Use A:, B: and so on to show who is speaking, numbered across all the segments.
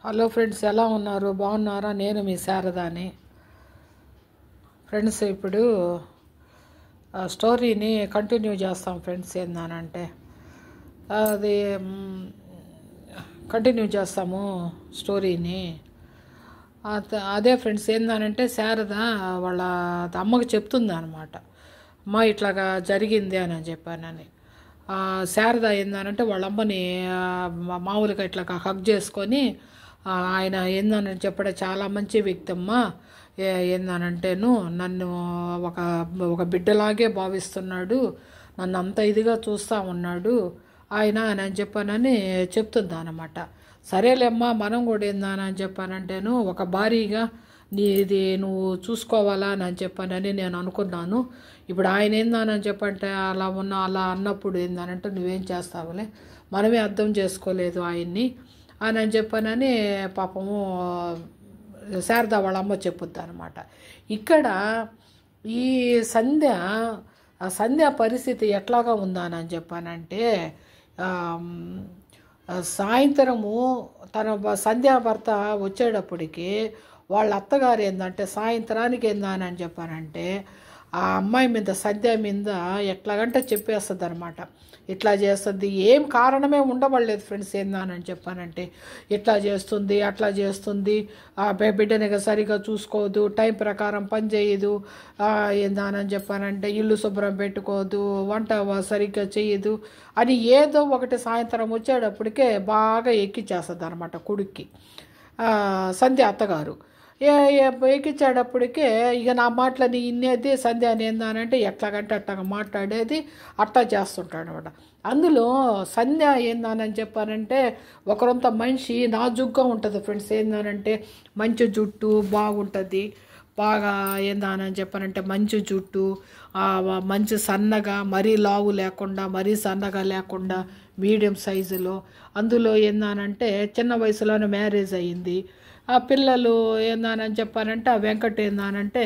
A: Hello friends, ఎలా ఉన్నారు? బాగున్నారా? నేను మీ శారదాని. ఫ్రెండ్స్, ఇప్పుడు స్టోరీని కంటిన్యూ చేస్తాం ఫ్రెండ్స్. ఏందనంటే అది కంటిన్యూ చేస్తాము స్టోరీని. అదే ఫ్రెండ్స్, ఏందనంటే శారద వాళ్ళ అమ్మకి చెప్తుంది అనమాట. అమ్మ ఇట్లాగా జరిగింది అని చెప్పానని. శారద ఏందనంటే వాళ్ళ అమ్మని మామూలుగా ఇట్లా హగ్ చేసుకొని ఆయన ఏందని చెప్పడం, చాలా మంచి వ్యక్తి అమ్మా, ఏందనంటేను నన్ను ఒక ఒక బిడ్డలాగే భావిస్తున్నాడు, నన్ను అంత ఇదిగా చూస్తూ ఉన్నాడు ఆయన అని చెప్పానని చెప్తుందా అనమాట. సరేలేమ్మా, మనం కూడా ఏందని చెప్పానంటేను ఒక భారీగా ఇది నువ్వు చూసుకోవాలా అని చెప్పానని నేను అనుకున్నాను. ఇప్పుడు ఆయన ఏందని చెప్పంటే అలా అన్నప్పుడు ఏందనంటే నువ్వేం చేస్తావులే, మనమే అర్థం చేసుకోలేదు ఆయన్ని అని చెప్పానని పాపము శారద వాళ్ళ అమ్మ చెప్పుద్ది అనమాట. ఇక్కడ ఈ సంధ్య పరిస్థితి ఎట్లాగా ఉందని చెప్పానంటే, సాయంత్రము తన సంధ్యా భర్త వచ్చేటప్పటికి వాళ్ళ అత్తగారు ఏంటంటే సాయంత్రానికి ఏందని చెప్పానంటే ఆ అమ్మాయి మీద, సంధ్య మీద ఎట్లాగంటే చెప్పేస్తుంది అనమాట. ఇట్లా చేస్తుంది, ఏం కారణమే ఉండబడలేదు ఫ్రెండ్స్. ఏందని చెప్పానంటే ఇట్లా చేస్తుంది, అట్లా చేస్తుంది, ఆ బిడ్డని సరిగా చూసుకోదు, టైం ప్రకారం పని చేయదు, ఏందని చెప్పానంటే ఇల్లు శుభ్రం పెట్టుకోదు, వంట సరిగ్గా చేయదు అని ఏదో ఒకటి సాయంత్రం వచ్చేటప్పటికే బాగా ఎక్కిచ్చేస్తుంది అనమాట కొడుక్కి సంధ్య అత్తగారు. ఎక్కించేటప్పటికే ఇక నా మాటలని ఇన్నేది సంధ్య అని ఏందనంటే ఎట్లాగంటే అట్లాగా మాట్లాడేది, అట్లా చేస్తుంటాడు అనమాట. అందులో సంధ్య ఏందని చెప్పానంటే ఒకరంత మనిషి నాజుగ్గా ఉంటుంది ఫ్రెండ్స్. ఏందనంటే మంచి జుట్టు బాగుంటుంది, బాగా ఏందని చెప్పానంటే మంచి జుట్టు, మంచి సన్నగా, మరీ లావు లేకుండా మరీ సన్నగా లేకుండా మీడియం సైజులో. అందులో ఏందనంటే చిన్న వయసులోనే మ్యారేజ్ అయ్యింది. ఆ పిల్లలు ఏందని చెప్పానంటే ఆ వెంకట ఏందనంటే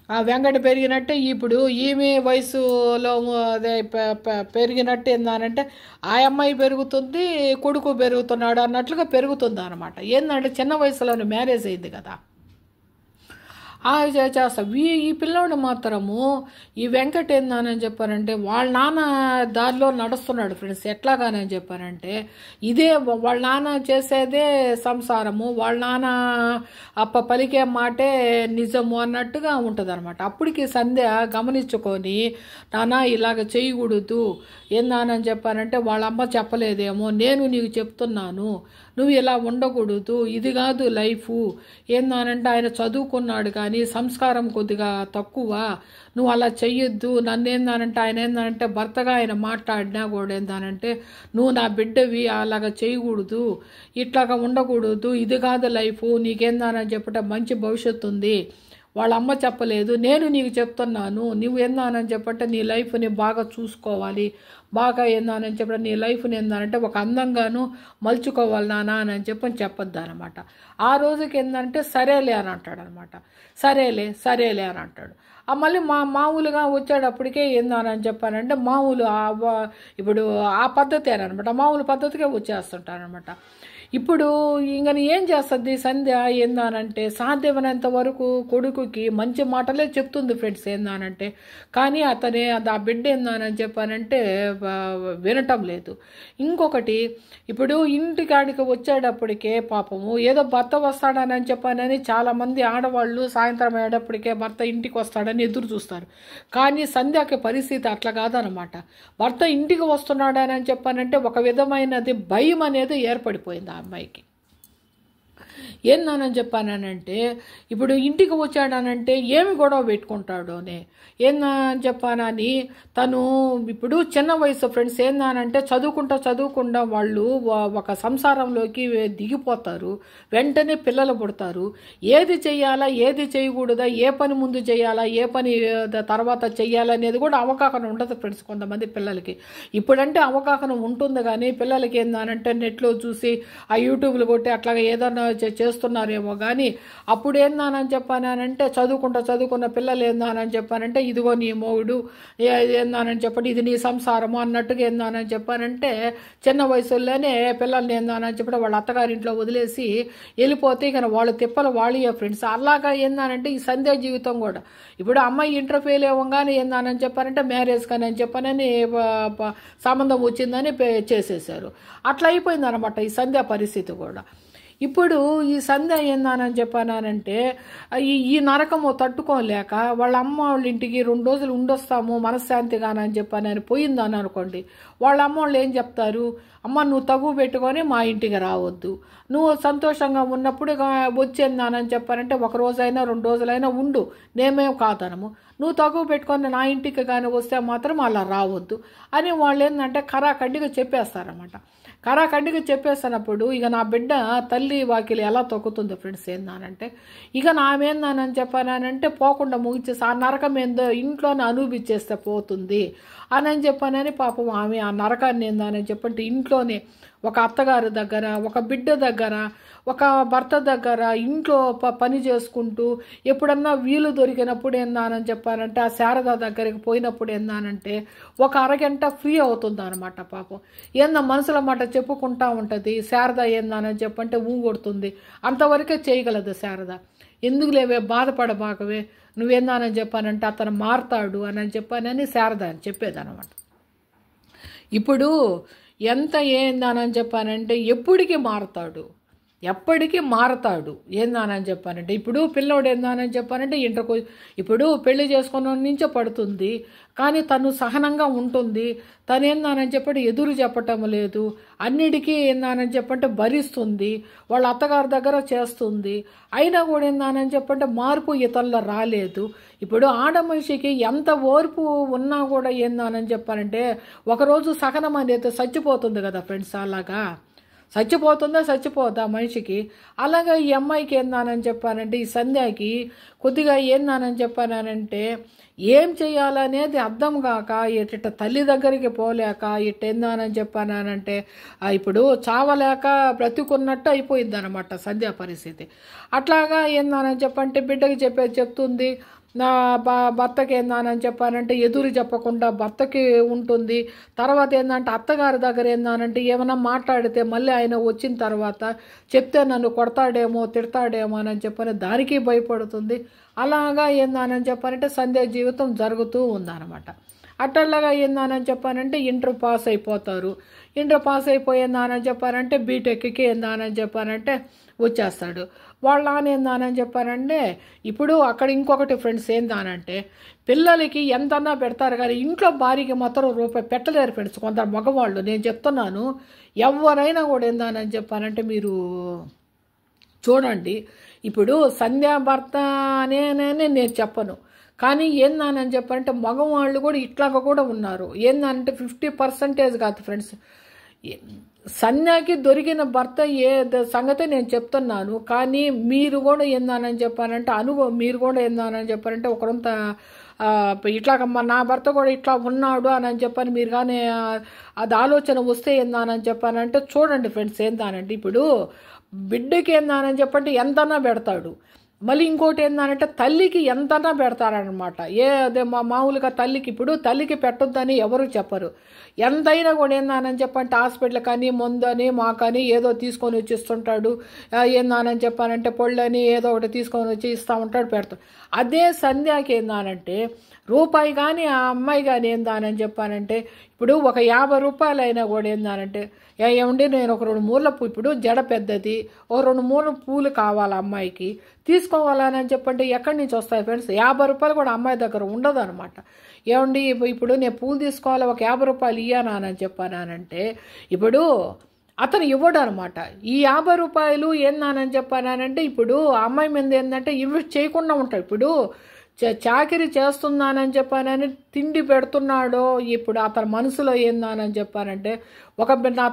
A: ఆ వెంకట పెరిగినట్టే ఇప్పుడు ఈమె వయసులో అదే పెరిగినట్టు ఏందనంటే ఆ అమ్మాయి పెరుగుతుంది, కొడుకు పెరుగుతున్నాడు అన్నట్లుగా పెరుగుతుంది అనమాట. ఏంటంటే చిన్న వయసులోనే మ్యారేజ్ అయింది కదా. చేస్తా ఈ పిల్లోడు మాత్రము ఈ వెంకట ఏందని చెప్పారంటే వాళ్ళ నాన్న దారిలో నడుస్తున్నాడు ఫ్రెండ్స్. ఎట్లాగానని చెప్పారంటే ఇదే వాళ్ళ నాన్న చేసేదే సంసారము, వాళ్ళ నాన్న పలికే మాటే నిజము అన్నట్టుగా ఉంటుంది అనమాట. అప్పటికి సంధ్య గమనించుకొని నాన్న ఇలాగ చేయకూడదు, ఏందని చెప్పానంటే వాళ్ళ అమ్మ చెప్పలేదేమో, నేను నీకు చెప్తున్నాను, నువ్వు ఇలా ఉండకూడదు, ఇది కాదు లైఫ్. ఏందనంటే ఆయన చదువుకున్నాడు కానీ సంస్కారం కొద్దిగా తక్కువ, నువ్వు అలా చెయ్యొద్దు. నన్ను ఏందనంటే ఆయన ఏందనంటే భర్తగా ఆయన మాట్లాడినా కూడా ఏందనంటే నువ్వు నా బిడ్డవి, అలాగా చేయకూడదు, ఇట్లాగా ఉండకూడదు, ఇది కాదు లైఫ్, నీకేందని చెప్పట మంచి భవిష్యత్తు ఉంది, వాళ్ళ అమ్మ చెప్పలేదు, నేను నీకు చెప్తున్నాను, నువ్వు ఏందనని చెప్పంటే నీ లైఫ్ని బాగా చూసుకోవాలి, బాగా ఏందని చెప్పంటే నీ లైఫ్ని ఏందనంటే ఒక అందంగాను మలుచుకోవాలి నాన్న అని చెప్పొద్దు అనమాట. ఆ రోజుకి ఏంటంటే సరేలే అని అంటాడు అనమాట. సరేలే అని అంటాడు. మళ్ళీ మామూలుగా వచ్చేటప్పటికే ఏందని చెప్పానంటే మామూలు ఇప్పుడు ఆ పద్ధతేనమాట, మామూలు పద్ధతికే వచ్చేస్తుంటారనమాట. ఇప్పుడు ఇంక ఏం చేస్తుంది సంధ్య ఏందనంటే సాధ్యమైనంత వరకు కొడుకుకి మంచి మాటలే చెప్తుంది ఫ్రెండ్స్. ఏందనంటే కానీ ఆ బిడ్డ ఏందని చెప్పానంటే వినటం లేదు. ఇంకొకటి, ఇప్పుడు ఇంటికాడికి వచ్చేటప్పటికే పాపము ఏదో భర్త వస్తాడని చెప్పానని చాలామంది ఆడవాళ్ళు సాయంత్రం అయ్యేటప్పటికే భర్త ఇంటికి వస్తాడని ఎదురు చూస్తారు. కానీ సంధ్యకి పరిస్థితి అట్లా కాదనమాట. భర్త ఇంటికి వస్తున్నాడని చెప్పానంటే ఒక విధమైనది భయం అనేది ఏర్పడిపోయింది అమ్మాయికి. ఏందని చెప్పానంటే ఇప్పుడు ఇంటికి వచ్చాడనంటే ఏమి గొడవ పెట్టుకుంటాడు అని ఏందని చెప్పానని తను ఇప్పుడు చిన్న వయసు ఫ్రెండ్స్. ఏందనంటే చదువుకుంటా వాళ్ళు ఒక సంసారంలోకి దిగిపోతారు, వెంటనే పిల్లలు పుడతారు. ఏది చెయ్యాలా, ఏది చేయకూడదా, ఏ పని ముందు చేయాలా, ఏ పని తర్వాత చెయ్యాలా అనేది కూడా అవగాహన ఉండదు ఫ్రెండ్స్ కొంతమంది పిల్లలకి. ఇప్పుడంటే అవగాహన ఉంటుంది కానీ పిల్లలకి ఏందనంటే నెట్లో చూసి ఆ యూట్యూబ్లు కొట్టి అట్లాగా ఏదన్నా చేస్తున్నారేమో కానీ అప్పుడు ఏందానని చెప్పానంటే చదువుకున్న పిల్లలు ఏందానని చెప్పానంటే ఇదిగో నీ మొగుడు ఏందానని చెప్పండి, ఇది నీ సంసారము అన్నట్టుగా ఏందానని చెప్పానంటే చిన్న వయసులోనే పిల్లల్ని ఏందానని చెప్పి వాళ్ళ అత్తగారింట్లో వదిలేసి వెళ్ళిపోతే ఇక వాళ్ళు తిప్పలు వాళ్ళే ఫ్రెండ్స్. అలాగా ఏందానంటే ఈ సంధ్య జీవితం కూడా ఇప్పుడు అమ్మాయి ఇంటర్ ఫెయిల్ అవ్వగానే ఏందానని చెప్పారంటే మ్యారేజ్ కానీ అని చెప్పానని సంబంధం వచ్చిందని చేసేసారు. అట్లా అయిపోయింది అనమాట ఈ సంధ్య పరిస్థితి కూడా. ఇప్పుడు ఈ సంధ్య ఏందానని చెప్పానంటే ఈ నరకము తట్టుకోలేక వాళ్ళ అమ్మ వాళ్ళ ఇంటికి 2 రోజులు ఉండొస్తాము మనశ్శాంతిగానని చెప్పానని పోయిందని అనుకోండి, వాళ్ళ అమ్మ వాళ్ళు ఏం చెప్తారు, అమ్మ నువ్వు తగువ పెట్టుకొని మా ఇంటికి రావద్దు, నువ్వు సంతోషంగా ఉన్నప్పుడు వచ్చేందానని చెప్పారంటే 1 రోజైనా 2 రోజులైనా ఉండు, నేమేం కాదనము, నువ్వు తగువ పెట్టుకొని నా ఇంటికి కానీ వస్తే మాత్రం అలా రావద్దు అని వాళ్ళు ఏంటంటే ఖరాఖండిగా చెప్పేస్తారన్నమాట. ఖరాఖండిగా చెప్పేస్తున్నప్పుడు ఇక నా బిడ్డ తల్లి వాకిలి ఎలా తొక్కుతుందో ఫ్రెండ్స్ ఏందానంటే ఇక నామేందానని చెప్పానంటే పోకుండా ముగిచేసి ఆ నరకం ఏందో ఇంట్లోనే అనుభవించేస్తే పోతుంది అని చెప్పానని పాపం ఆమె ఆ నరకాన్ని ఏందానని చెప్పంటే ఇంట్లోనే ఒక అత్తగారి దగ్గర, ఒక బిడ్డ దగ్గర, ఒక భర్త దగ్గర ఇంట్లో పని చేసుకుంటూ ఎప్పుడన్నా వీలు దొరికినప్పుడు ఏందానని చెప్పానంటే ఆ శారద దగ్గరికి పోయినప్పుడు ఏందానంటే ఒక అరగంట ఫ్రీ అవుతుంది అనమాట. పాపం ఏందా మనసుల మాట చెప్పుకుంటా ఉంటుంది. శారద ఏందానని చెప్పంటే కొడుతుంది, అంతవరకే చేయగలదు శారద. ఎందుకు లేవే బాధపడబాకవే, నువ్వేందానని చెప్పానంటే అతను మారతాడు అని చెప్పానని శారద అని చెప్పేదనమాట. ఇప్పుడు ఎంత ఏందానని చెప్పానంటే ఎప్పటికీ మారతాడు ఏందానని చెప్పానంటే ఇప్పుడు పిల్లోడు ఏందానని చెప్పానంటే ఇప్పుడు పెళ్లి చేసుకున్న నుంచే పడుతుంది, కానీ తను సహనంగా ఉంటుంది, తను ఏందానని చెప్పంటే ఎదురు చెప్పటం లేదు, అన్నిటికీ ఏందానని చెప్పంటే భరిస్తుంది, వాళ్ళ అత్తగారి దగ్గర చేస్తుంది, అయినా కూడా ఏందానని చెప్పంటే మార్పు ఇతరుల రాలేదు. ఇప్పుడు ఆడ మనిషికి ఎంత ఓర్పు ఉన్నా కూడా ఏందానని చెప్పారంటే ఒకరోజు సహనం అనేది చచ్చిపోతుంది కదా ఫ్రెండ్స్. అలాగా చచ్చిపోదా మనిషికి. అలాగా ఈ అమ్మాయికి ఏందానని చెప్పానంటే ఈ సంధ్యకి కొద్దిగా ఏందానని చెప్పానంటే ఏం చేయాలనేది అర్థం కాక ఇట్ట తల్లి దగ్గరికి పోలేక ఏందానని చెప్పానంటే ఇప్పుడు చావలేక బ్రతుకున్నట్టు అయిపోయింది అనమాట సంధ్య పరిస్థితి. అట్లాగా ఏందానని చెప్పంటే బిడ్డకి చెప్తుంది, నా భర్తకి ఏందానని చెప్పానంటే ఎదురు చెప్పకుండా భర్తకి ఉంటుంది. తర్వాత ఏంటంటే అత్తగారి దగ్గర ఏందానంటే ఏమైనా మాట్లాడితే మళ్ళీ ఆయన వచ్చిన తర్వాత చెప్తే నన్ను కొడతాడేమో తిడతాడేమో అని చెప్పని దానికి భయపడుతుంది. అలాగా ఏందానని చెప్పానంటే సంధ్య జీవితం జరుగుతూ ఉందన్నమాట. అట్టలాగా ఏందానని చెప్పానంటే ఇంటర్ పాస్ అయిపోతారు. ఇంటర్ పాస్ అయిపోయిందానని చెప్పారంటే బీటెక్కి ఏందానని చెప్పానంటే వచ్చేస్తాడు. వాళ్ళ నాన్న ఏందానని చెప్పారంటే ఇప్పుడు అక్కడ ఇంకొకటి ఫ్రెండ్స్ ఏందానంటే పిల్లలకి ఎంతన్నా పెడతారు కానీ ఇంట్లో భార్యకి మాత్రం రూపాయి పెట్టలేరు ఫ్రెండ్స్. కొందరు మగవాళ్ళు నేను చెప్తున్నాను, ఎవరైనా కూడా ఏందానని చెప్పానంటే మీరు చూడండి. ఇప్పుడు సంధ్యా భర్త నేను చెప్పను, కానీ ఏందానని చెప్పారంటే మగవాళ్ళు కూడా ఇట్లాగా కూడా ఉన్నారు. ఏందంటే 50% కాదు ఫ్రెండ్స్. సంధ్యకి దొరికిన భర్త సంగతే నేను చెప్తున్నాను, కానీ మీరు కూడా ఏందానని చెప్పానంటే మీరు కూడా ఏందానని చెప్పారంటే ఒకరంత ఇట్లాగ నా భర్త కూడా ఇట్లా ఉన్నాడు అని చెప్పని మీరు కానీ అది ఆలోచన వస్తే ఏందానని చెప్పానంటే చూడండి ఫ్రెండ్స్ ఏందానంటే ఇప్పుడు బిడ్డకి ఏందానని చెప్పంటే ఎంతనా పెడతాడు, మళ్ళీ ఇంకోటి ఏంటంటే తల్లికి ఎంతనా పెడతారనమాట. అదే మామూలుగా తల్లికి పెట్టొద్దని ఎవరు చెప్పరు. ఎంతైనా కూడా ఏందానని చెప్పంటే హాస్పిటల్ కానీ మందని మాకని ఏదో తీసుకొని వచ్చి ఇస్తుంటాడు. ఏందానని చెప్పానంటే పొళ్ళని ఏదో ఒకటి తీసుకొని వచ్చి ఇస్తూ ఉంటాడు, పెడతాడు. అదే సంధ్యాకి ఏందానంటే రూపాయి కానీ ఆ అమ్మాయి కానీ ఏందానని చెప్పానంటే ఇప్పుడు ఒక 50 రూపాయలు అయినా కూడా ఏందానంటే ఏమండి నేను ఒక 2 మూల ఇప్పుడు జడ పెద్దది, ఒక 2 మూల పూలు కావాలి అమ్మాయికి తీసుకోవాలని చెప్పంటే ఎక్కడి నుంచి వస్తాయి ఫ్రెండ్స్? 50 రూపాయలు కూడా అమ్మాయి దగ్గర ఉండదు అనమాట. ఏమండి ఇప్పుడు నేను పూలు తీసుకోవాలి ఒక 50 రూపాయలు ఇయ్యానని చెప్పానంటే ఇప్పుడు అతను ఇవ్వడు అనమాట. ఈ 50 రూపాయలు ఏందానని చెప్పానంటే ఇప్పుడు అమ్మాయి మీద ఏంటంటే ఇన్వెస్ట్ చేయకుండా ఉంటాడు. ఇప్పుడు చాకిరీ చేస్తున్నానని చెప్పానని తిండి పెడుతున్నాడో ఇప్పుడు అతని మనసులో ఏందానని చెప్పానంటే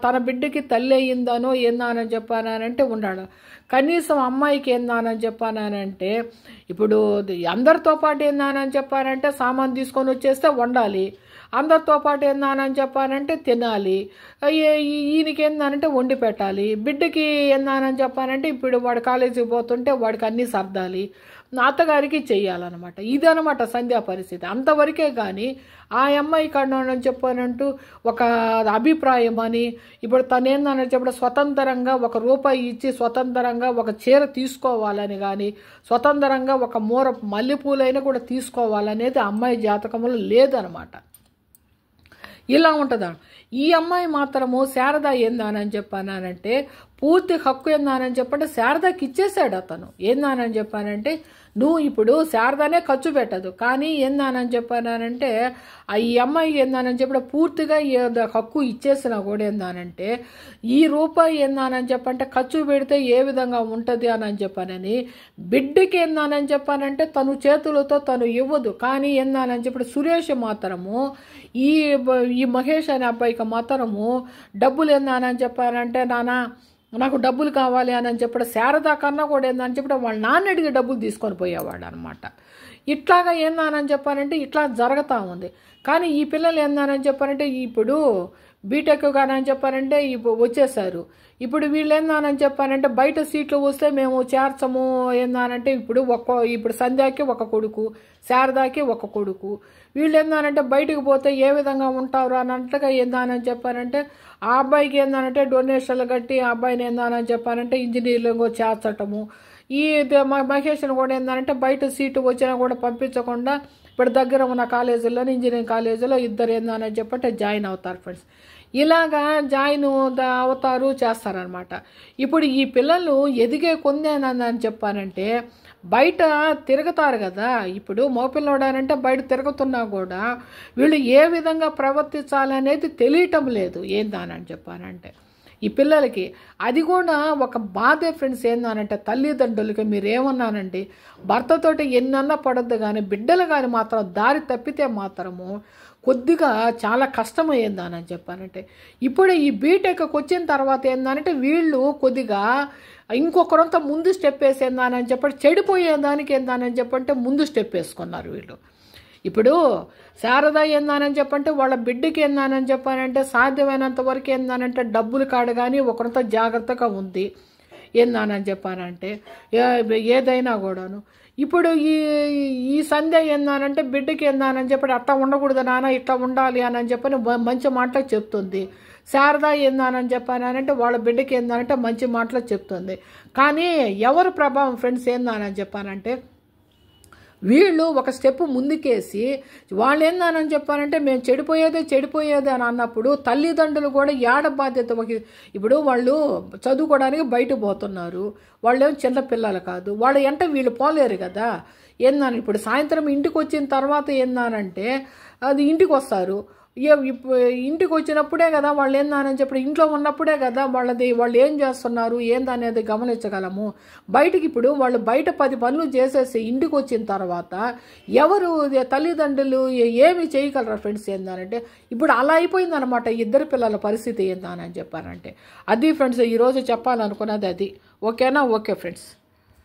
A: తన బిడ్డకి తల్లి అయ్యిందనో ఏందానని చెప్పానంటే ఉన్నాడు. కనీసం అమ్మాయికి ఏందానని చెప్పానంటే ఇప్పుడు అందరితో పాటు ఏందానని చెప్పానంటే సామాన్ తీసుకొని వచ్చేస్తే వండాలి. అందరితో పాటు ఏందానని చెప్పానంటే తినాలి, ఈయనకి ఏందానంటే వండి పెట్టాలి, బిడ్డకి ఏందానని చెప్పానంటే ఇప్పుడు వాడు కాలేజీకి పోతుంటే వాడికి అన్నీ సర్దాలి, అత్తగారికి చెయ్యాలన్నమాట. ఇదనమాట సంధ్యా పరిస్థితి. అంతవరకే కానీ ఆ అమ్మాయి కన్నా చెప్పానంటూ ఒక అభిప్రాయం అని ఇప్పుడు తనేందని చెప్పి స్వతంత్రంగా ₹1 ఇచ్చి స్వతంత్రంగా ఒక చీర తీసుకోవాలని కానీ స్వతంత్రంగా ఒక మూర మల్లెపూలైనా కూడా తీసుకోవాలనేది అమ్మాయి జాతకంలో లేదనమాట. ఇలా ఉంటుందా. ఈ అమ్మాయి మాత్రము శారద ఏందానని చెప్పానంటే పూర్తి హక్కు ఏందానని చెప్పంటే శారదకి ఇచ్చేసాడు అతను. ఏందానని చెప్పానంటే నువ్వు ఇప్పుడు శారదనే ఖర్చు పెట్టదు, కానీ ఏందానని చెప్పానంటే ఈ అమ్మాయి ఏందానని చెప్పి పూర్తిగా హక్కు ఇచ్చేసినా కూడా ఏందానంటే ₹1 ఏందానని చెప్పంటే ఖర్చు పెడితే ఏ విధంగా ఉంటుంది అని చెప్పానని బిడ్డకి ఏందానని చెప్పానంటే తను చేతులతో తను ఇవ్వదు. కానీ ఏందానని చెప్పి సురేష్ మాత్రము ఈ మహేష్ అనే అబ్బాయికి మాత్రము డబ్బులు ఏందానని చెప్పానంటే నానా నాకు డబ్బులు కావాలి అని చెప్పడం శారదా కన్నా కూడా ఏందని చెప్పడం వాళ్ళ నాన్న అడిగి డబ్బులు తీసుకొని పోయేవాడు అనమాట. ఇట్లాగా ఏందానని చెప్పానంటే ఇట్లా జరుగుతూ ఉంది. కానీ ఈ పిల్లలు ఏందానని చెప్పారంటే ఇప్పుడు బీటెక్ కానని చెప్పారంటే ఇప్పుడు వచ్చేసారు. ఇప్పుడు వీళ్ళు ఏందానని చెప్పారంటే బయట సీట్లు వస్తే మేము చేర్చము ఏందానంటే ఇప్పుడు సంధ్యాకి ఒక కొడుకు, శారదాకి ఒక కొడుకు. వీళ్ళు ఏందానంటే బయటకు పోతే ఏ విధంగా ఉంటారు అన్నట్టుగా ఏందానని చెప్పారంటే ఆ అబ్బాయికి ఏందానంటే డొనేషన్లు కట్టి ఆ అబ్బాయిని ఏందానని చెప్పారంటే ఇంజనీరింగ్ చేర్చటము. ఈ మహేష్ని కూడా ఏందానంటే బయట సీటు వచ్చినా కూడా పంపించకుండా ఇప్పుడు దగ్గర ఉన్న కాలేజీలోని ఇంజనీరింగ్ కాలేజీలో ఇద్దరు ఏందానని చెప్పంటే జాయిన్ అవుతారు ఫ్రెండ్స్. ఇలాగా జాయిన్ అవుతారు చేస్తారనమాట. ఇప్పుడు ఈ పిల్లలు ఎదిగే కొందేనని చెప్పానంటే బయట తిరుగుతారు కదా. ఇప్పుడు మగపిల్లవాడనంటే బయట తిరుగుతున్నా కూడా వీళ్ళు ఏ విధంగా ప్రవర్తించాలనేది తెలియటం లేదు ఏందానని చెప్పానంటే ఈ పిల్లలకి. అది కూడా ఒక బాధే ఫ్రెండ్స్. ఏందానంటే తల్లిదండ్రులకి మీరేమన్నానండి భర్తతోటి ఎన్నన్నా పడద్దు కానీ బిడ్డలు కానీ మాత్రం దారి తప్పితే మాత్రము కొద్దిగా చాలా కష్టమయ్యిందానని చెప్పానంటే ఇప్పుడు ఈ బీటెక్కి వచ్చిన తర్వాత ఏందానంటే వీళ్ళు కొద్దిగా ఇంకొకరంతా ముందు స్టెప్ వేసేందానని చెప్పండి చెడిపోయేదానికి ఏందానని చెప్పంటే ముందు స్టెప్ వేసుకున్నారు వీళ్ళు. ఇప్పుడు శారద ఏందానని చెప్పంటే వాళ్ళ బిడ్డకి ఏందానని చెప్పానంటే సాధ్యమైనంత వరకు ఏందానంటే డబ్బులు కాడు కానీ ఒకరితో జాగ్రత్తగా ఉంది ఏందానని చెప్పానంటే ఏదైనా కూడాను. ఇప్పుడు ఈ సంధ్య ఏందానంటే బిడ్డకి ఏందానని చెప్పి అట్లా ఉండకూడదు నాన్న ఇట్లా ఉండాలి అని చెప్పని మంచి మాటలు చెప్తుంది. శారద ఏందానని చెప్పానంటే వాళ్ళ బిడ్డకి ఏందానంటే మంచి మాటలు చెప్తుంది. కానీ ఎవరు ప్రభావం ఫ్రెండ్స్ ఏందానని చెప్పానంటే వీళ్ళు ఒక స్టెప్ ముందుకేసి వాళ్ళు ఏందానని చెప్పారంటే మేము చెడిపోయేదే అని అన్నప్పుడు తల్లిదండ్రులు కూడా ఏడ బాధ్యత ఇప్పుడు వాళ్ళు చదువుకోవడానికి బయట పోతున్నారు, వాళ్ళేమో చిన్న పిల్లలు కాదు, వాళ్ళు వెంట వీళ్ళు పోలేరు కదా. ఏందని ఇప్పుడు సాయంత్రం ఇంటికి వచ్చిన తర్వాత ఏందానంటే అది ఇంటికి వస్తారు, ఇంటికి వచ్చినప్పుడే కదా వాళ్ళు ఏందని చెప్పి ఇంట్లో ఉన్నప్పుడే కదా వాళ్ళు ఏం చేస్తున్నారు ఏందనేది గమనించగలము. బయటికి ఇప్పుడు వాళ్ళు బయట 10 పనులు చేసేసి ఇంటికి వచ్చిన తర్వాత ఎవరు తల్లిదండ్రులు ఏమి చేయగలరు ఫ్రెండ్స్ ఏందనంటే ఇప్పుడు అలా అయిపోయిందనమాట ఇద్దరు పిల్లల పరిస్థితి ఏందని చెప్పారంటే. అది ఫ్రెండ్స్ ఈరోజు చెప్పాలనుకున్నది అది. ఓకేనా? Okay friends.